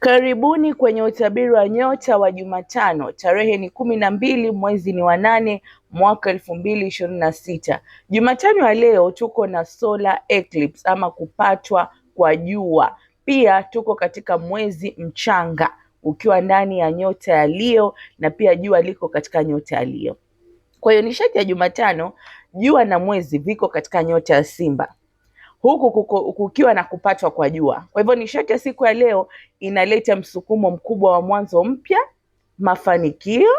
Karibuni kwenye utabiri wa nyota wa Jumatano. Tarehe ni 12 mwezi ni wa 8 mwaka 2026. Jumatano ya leo tuko na solar eclipse ama kupatwa kwa jua. Pia tuko katika mwezi mchanga ukiwa ndani ya nyota ya Leo na pia jua liko katika nyota ya Leo. Kwa hiyo nishati ya Jumatano, jua na mwezi viko katika nyota ya Simba, huku kukiwa na kupatwa kwa jua. Kwa hivyo nishati ya siku ya leo inaleta msukumo mkubwa wa mwanzo mpya, mafanikio,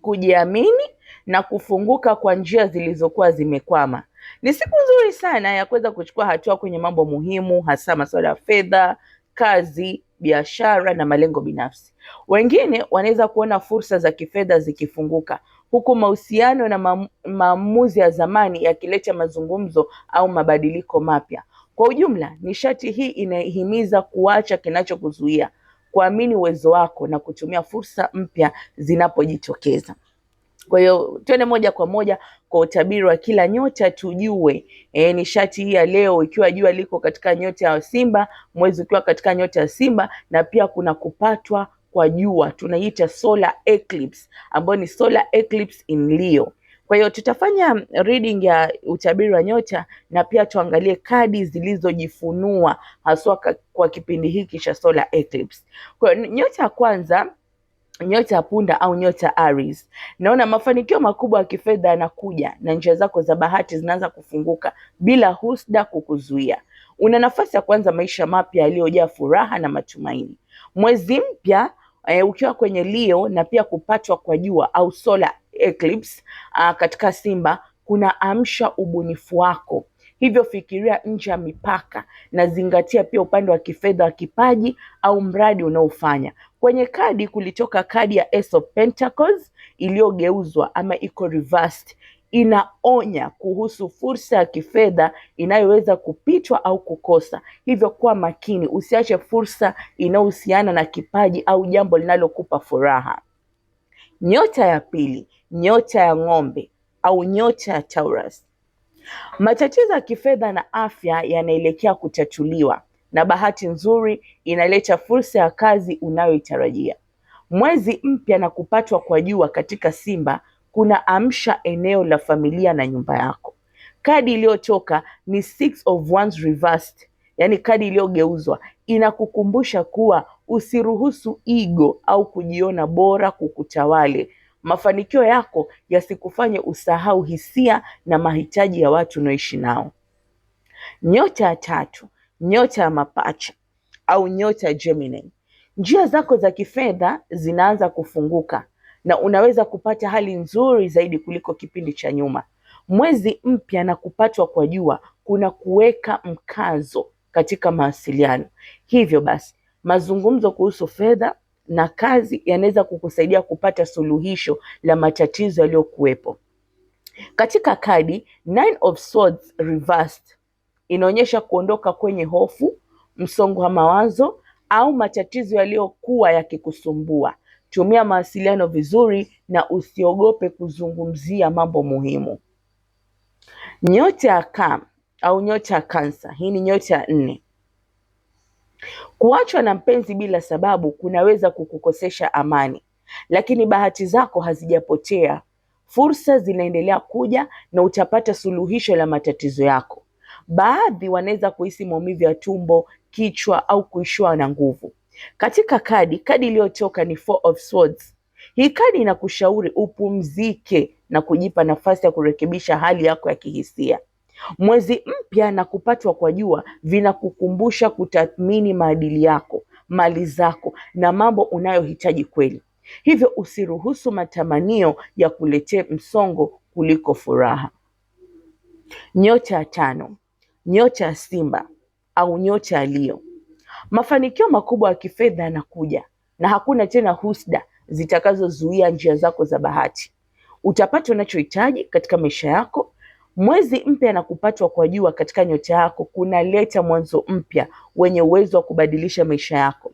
kujiamini na kufunguka kwa njia zilizokuwa zimekwama. Ni siku nzuri sana ya kuweza kuchukua hatua kwenye mambo muhimu, hasa masuala ya fedha, kazi, biashara na malengo binafsi. Wengine wanaweza kuona fursa za kifedha zikifunguka, huku mahusiano na maamuzi ya zamani yakileta mazungumzo au mabadiliko mapya. Kwa ujumla, nishati hii inahimiza kuacha kinachokuzuia, kuamini uwezo wako na kutumia fursa mpya zinapojitokeza. Kwa hiyo twende moja kwa moja kwa utabiri wa kila nyota tujue nishati hii ya leo, ikiwa jua liko katika nyota ya Simba, mwezi ukiwa katika nyota ya Simba, na pia kuna kupatwa kwa jua, tunaita solar eclipse, ambayo ni solar eclipse in Leo. Kwa hiyo tutafanya reading ya utabiri wa nyota na pia tuangalie kadi zilizojifunua haswa kwa kipindi hiki cha solar eclipse. Kwa hiyo nyota ya kwanza, nyota ya punda au nyota Aries. Naona mafanikio makubwa ya kifedha yanakuja na njia zako za bahati zinaanza kufunguka bila husda kukuzuia. Una nafasi ya kuanza maisha mapya yaliyojaa furaha na matumaini. Mwezi mpya ukiwa kwenye Leo na pia kupatwa kwa jua au solar eclipse katika Simba kuna amsha ubunifu wako. Hivyo fikiria nje ya mipaka na zingatia pia upande wa kifedha wa kipaji au mradi unaofanya. Kwenye kadi kulitoka kadi ya Ace of Pentacles iliyogeuzwa ama iko reversed. Inaonya kuhusu fursa ya kifedha inayoweza kupitwa au kukosa. Hivyo kuwa makini, usiache fursa inayohusiana na kipaji au jambo linalokupa furaha. Nyota ya pili, nyota ya ng'ombe au nyota ya Taurus. Matatizo ya kifedha na afya yanaelekea kutatuliwa na bahati nzuri inaleta fursa ya kazi unayoitarajia. Mwezi mpya na kupatwa kwa jua katika Simba kuna amsha eneo la familia na nyumba yako. Kadi iliyotoka ni Six of Wands reversed, yaani kadi iliyogeuzwa, inakukumbusha kuwa usiruhusu ego au kujiona bora kukutawale. Mafanikio yako yasikufanye usahau hisia na mahitaji ya watu unaoishi nao. Nyota ya tatu, nyota ya mapacha au nyota ya Gemini. Njia zako za kifedha zinaanza kufunguka na unaweza kupata hali nzuri zaidi kuliko kipindi cha nyuma. Mwezi mpya na kupatwa kwa jua kuna kuweka mkazo katika mawasiliano. Hivyo basi, mazungumzo kuhusu fedha na kazi yanaweza kukusaidia kupata suluhisho la matatizo yaliyokuwepo. Katika kadi Nine of Swords reversed inaonyesha kuondoka kwenye hofu, msongo wa mawazo au matatizo yaliyokuwa yakikusumbua. Tumia mawasiliano vizuri na usiogope kuzungumzia mambo muhimu. Nyota ya Cam au nyota ya Cancer, hii ni nyota ya 4. Kuachwa na mpenzi bila sababu kunaweza kukukosesha amani, lakini bahati zako hazijapotea. Fursa zinaendelea kuja na utapata suluhisho la matatizo yako. Baadhi wanaweza kuhisi maumivu ya tumbo, kichwa au kuishiwa na nguvu. Katika kadi iliyotoka ni Four of Swords. Hii kadi inakushauri upumzike na kujipa nafasi ya kurekebisha hali yako ya kihisia. Mwezi mpya na kupatwa kwa jua vinakukumbusha kutathmini maadili yako, mali zako na mambo unayohitaji kweli. Hivyo usiruhusu matamanio ya kuletea msongo kuliko furaha. Nyota ya 5, nyota ya Simba au nyota ya Leo. Mafanikio makubwa ya kifedha yanakuja na hakuna tena husda zitakazozuia njia zako za bahati. Utapata unachohitaji katika maisha yako. Mwezi mpya na kupatwa kwa jua katika nyota yako kunaleta mwanzo mpya wenye uwezo wa kubadilisha maisha yako.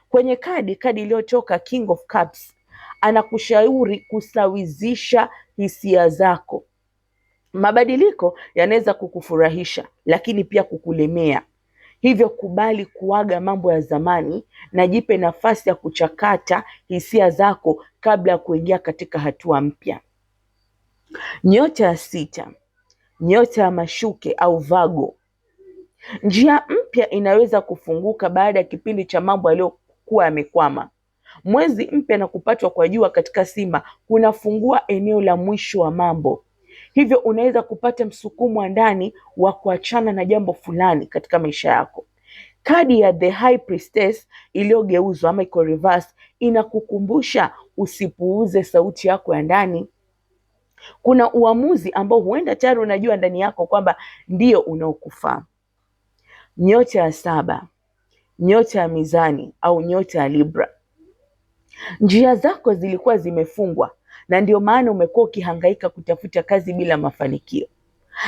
Kwenye kadi iliyotoka King of Cups anakushauri kusawizisha hisia zako. Mabadiliko yanaweza kukufurahisha lakini pia kukulemea. Hivyo kubali kuaga mambo ya zamani na jipe nafasi ya kuchakata hisia zako kabla ya kuingia katika hatua mpya. Nyota ya 6, nyota ya mashuke au Vago. Njia mpya inaweza kufunguka baada ya kipindi cha mambo yaliyokuwa yamekwama. Mwezi mpya na kupatwa kwa jua katika Simba kunafungua eneo la mwisho wa mambo. Hivyo unaweza kupata msukumo wa ndani wa kuachana na jambo fulani katika maisha yako. Kadi ya The High Priestess iliyogeuzwa ama iko reverse inakukumbusha usipuuze sauti yako ya ndani. Kuna uamuzi ambao huenda tayari unajua ndani yako kwamba ndio unaokufaa. Nyota ya 7, nyota ya Mizani au nyota ya Libra. Njia zako zilikuwa zimefungwa na ndio maana umekuwa ukihangaika kutafuta kazi bila mafanikio,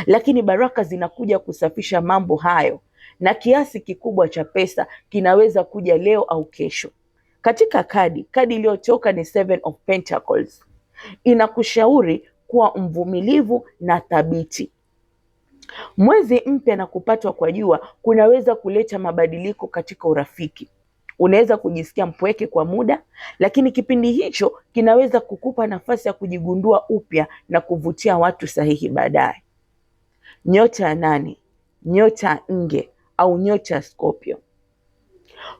lakini baraka zinakuja kusafisha mambo hayo, na kiasi kikubwa cha pesa kinaweza kuja leo au kesho. Katika kadi iliyotoka ni 7 of Pentacles. Inakushauri kuwa mvumilivu na thabiti. Mwezi mpya na kupatwa kwa jua kunaweza kuleta mabadiliko katika urafiki. Unaweza kujisikia mpweke kwa muda, lakini kipindi hicho kinaweza kukupa nafasi ya kujigundua upya na kuvutia watu sahihi baadaye. Nyota ya 8, nyota ya Nge au nyota ya Scorpio.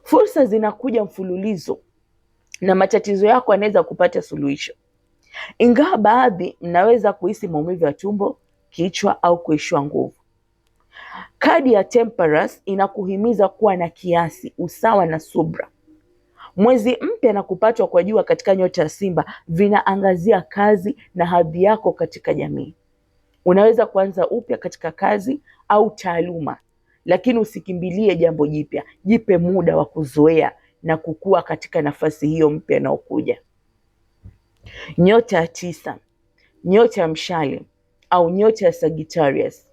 Fursa zinakuja mfululizo na matatizo yako yanaweza kupata suluhisho. Ingawa baadhi mnaweza kuhisi maumivu ya tumbo, kichwa au kuishiwa nguvu. Kadi ya Temperance inakuhimiza kuwa na kiasi, usawa na subra. Mwezi mpya na kupatwa kwa jua katika nyota ya Simba vinaangazia kazi na hadhi yako katika jamii. Unaweza kuanza upya katika kazi au taaluma, lakini usikimbilie jambo jipya. Jipe muda wa kuzoea na kukua katika nafasi hiyo mpya inayokuja. Nyota ya 9, nyota ya Mshale au nyota ya Sagittarius.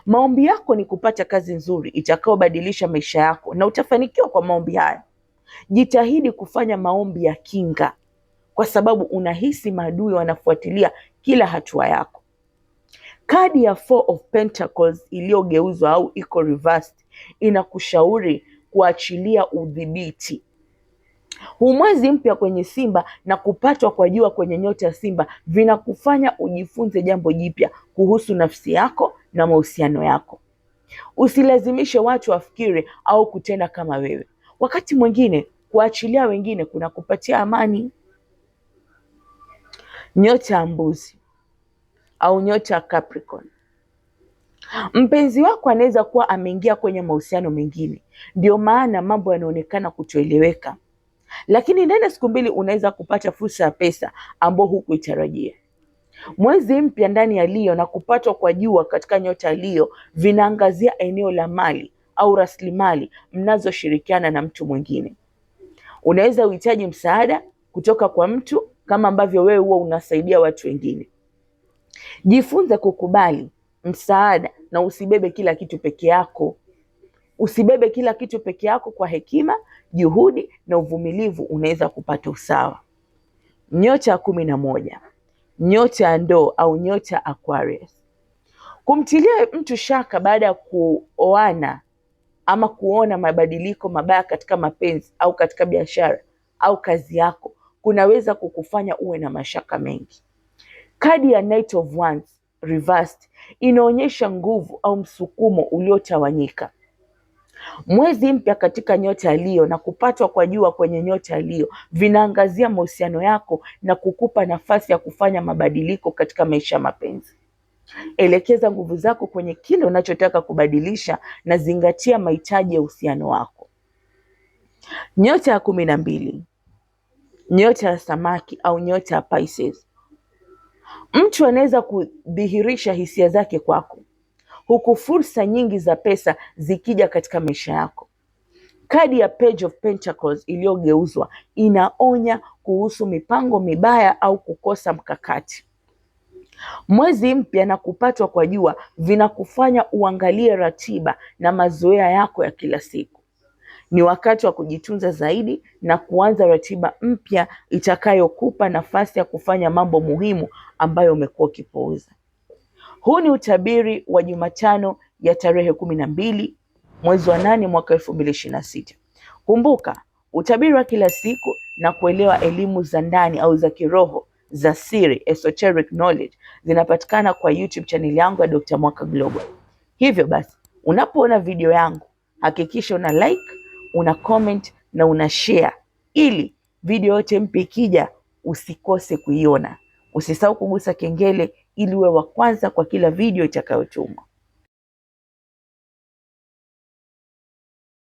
Maombi yako ni kupata kazi nzuri itakayobadilisha maisha yako na utafanikiwa kwa maombi haya. Jitahidi kufanya maombi ya kinga kwa sababu unahisi maadui wanafuatilia kila hatua yako. Kadi ya 4 of Pentacles iliyogeuzwa au iko reversed inakushauri kuachilia udhibiti. Huu mwezi mpya kwenye Simba na kupatwa kwa jua kwenye nyota ya Simba vinakufanya ujifunze jambo jipya kuhusu nafsi yako na mahusiano yako. Usilazimishe watu wafikiri au kutenda kama wewe. Wakati mwingine kuachilia wengine kuna kupatia amani. Nyota ya Mbuzi au nyota ya Capricorn. Mpenzi wako anaweza kuwa ameingia kwenye mahusiano mengine, ndio maana mambo yanaonekana kutoeleweka, lakini ndani ya siku mbili unaweza kupata fursa ya pesa ambayo hukuitarajia. Mwezi mpya ndani ya Leo na kupatwa kwa jua katika nyota ya Leo vinaangazia eneo la mali au rasilimali mnazoshirikiana na mtu mwingine. Unaweza uhitaji msaada kutoka kwa mtu kama ambavyo wewe huwa unasaidia watu wengine. Jifunze kukubali msaada na usibebe kila kitu peke yako. Usibebe kila kitu peke yako. Kwa hekima, juhudi na uvumilivu unaweza kupata usawa. Nyota ya 11, nyota ya Ndoo au nyota ya Aquarius. Kumtilia mtu shaka baada ya kuoana ama kuona mabadiliko mabaya katika mapenzi au katika biashara au kazi yako kunaweza kukufanya uwe na mashaka mengi. Kadi ya Knight of Wands reversed inaonyesha nguvu au msukumo uliotawanyika. Mwezi mpya katika nyota ya Leo na kupatwa kwa jua kwenye nyota ya Leo vinaangazia mahusiano yako na kukupa nafasi ya kufanya mabadiliko katika maisha ya mapenzi. Elekeza nguvu zako kwenye kile unachotaka kubadilisha na zingatia mahitaji ya uhusiano wako. Nyota ya 12, nyota ya Samaki au nyota ya Pisces. Mtu anaweza kudhihirisha hisia zake kwako, huku fursa nyingi za pesa zikija katika maisha yako. Kadi ya Page of Pentacles iliyogeuzwa inaonya kuhusu mipango mibaya au kukosa mkakati. Mwezi mpya na kupatwa kwa jua vinakufanya uangalie ratiba na mazoea yako ya kila siku. Ni wakati wa kujitunza zaidi na kuanza ratiba mpya itakayokupa nafasi ya kufanya mambo muhimu ambayo umekuwa ukipuuza. Huu ni utabiri wa Jumatano ya tarehe 12 mwezi wa 8 mwaka 2026. Kumbuka, utabiri wa kila siku na kuelewa elimu za ndani au za kiroho za siri, esoteric knowledge, zinapatikana kwa YouTube channel yangu ya Dr. Mwaka Global. Hivyo basi, unapoona video yangu hakikisha una like, una comment na una share, ili video yote mpya ikija usikose kuiona. Usisahau kugusa kengele ili uwe wa kwanza kwa kila video itakayotumwa.